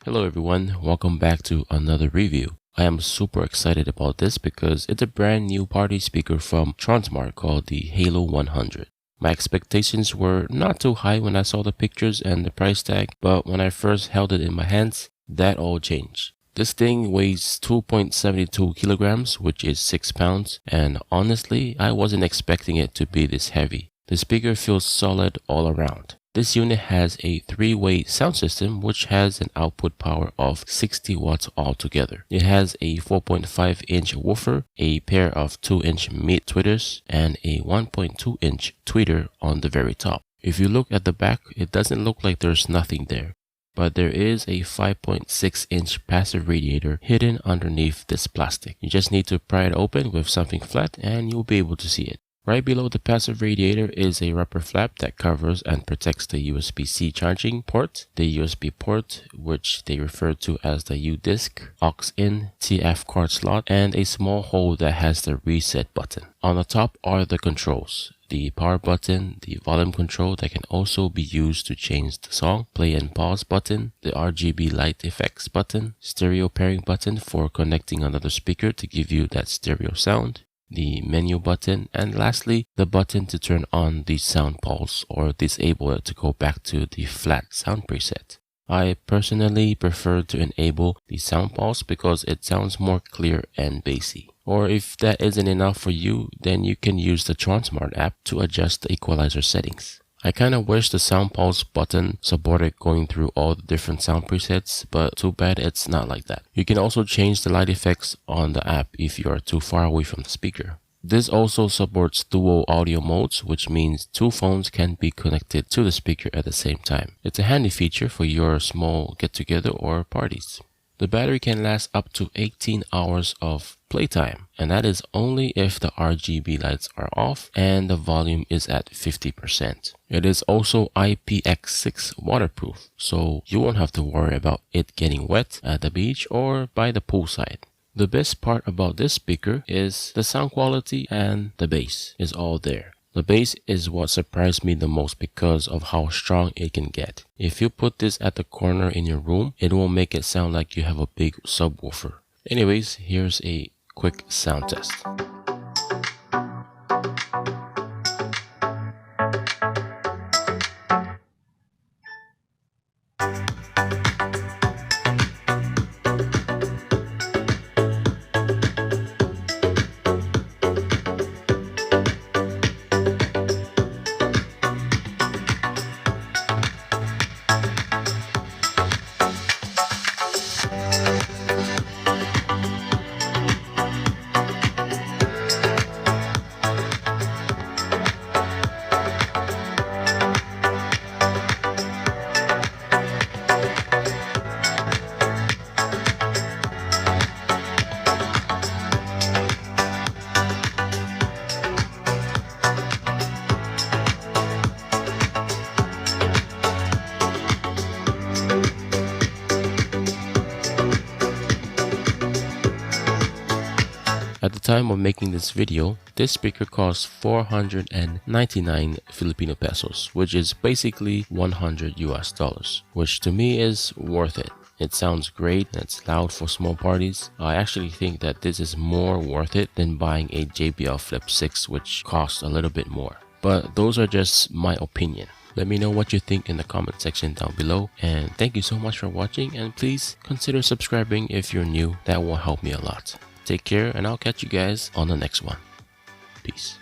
Hello everyone, welcome back to another review. I am super excited about this because it's a brand new party speaker from Tronsmart called the Halo 100. My expectations were not too high when I saw the pictures and the price tag, but when I first held it in my hands, that all changed. This thing weighs 2.72 kilograms, which is 6 pounds, and honestly, I wasn't expecting it to be this heavy. The speaker feels solid all around. This unit has a 3-way sound system which has an output power of 60 watts altogether. It has a 4.5-inch woofer, a pair of 2-inch mid tweeters, and a 1.2-inch tweeter on the very top. If you look at the back, it doesn't look like there's nothing there, but there is a 5.6-inch passive radiator hidden underneath this plastic. You just need to pry it open with something flat and you'll be able to see it. Right below the passive radiator is a rubber flap that covers and protects the USB-C charging port, the USB port, which they refer to as the U-disc, aux-in, TF card slot, and a small hole that has the reset button. On the top are the controls. The power button, the volume control that can also be used to change the song, play and pause button, the RGB light effects button, stereo pairing button for connecting another speaker to give you that stereo sound, the menu button, and lastly, the button to turn on the sound pulse or disable it to go back to the flat sound preset. I personally prefer to enable the sound pulse because it sounds more clear and bassy. Or if that isn't enough for you, then you can use the Tronsmart app to adjust the equalizer settings. I kinda wish the sound pulse button supported going through all the different sound presets, but too bad it's not like that. You can also change the light effects on the app if you are too far away from the speaker. This also supports dual audio modes, which means two phones can be connected to the speaker at the same time. It's a handy feature for your small get-together or parties. The battery can last up to 18 hours of playtime, and that is only if the RGB lights are off and the volume is at 50%. It is also IPX6 waterproof, so you won't have to worry about it getting wet at the beach or by the poolside. The best part about this speaker is the sound quality, and the bass is all there. The bass is what surprised me the most because of how strong it can get. If you put this at the corner in your room, it will make it sound like you have a big subwoofer. Anyways, here's a quick sound test. At the time of making this video, this speaker costs 499 Filipino pesos, which is basically $100, which to me is worth it. It sounds great and it's loud for small parties. I actually think that this is more worth it than buying a JBL Flip 6, which costs a little bit more. But those are just my opinion. Let me know what you think in the comment section down below, and thank you so much for watching, and please consider subscribing if you're new. That will help me a lot. Take care, and I'll catch you guys on the next one. Peace.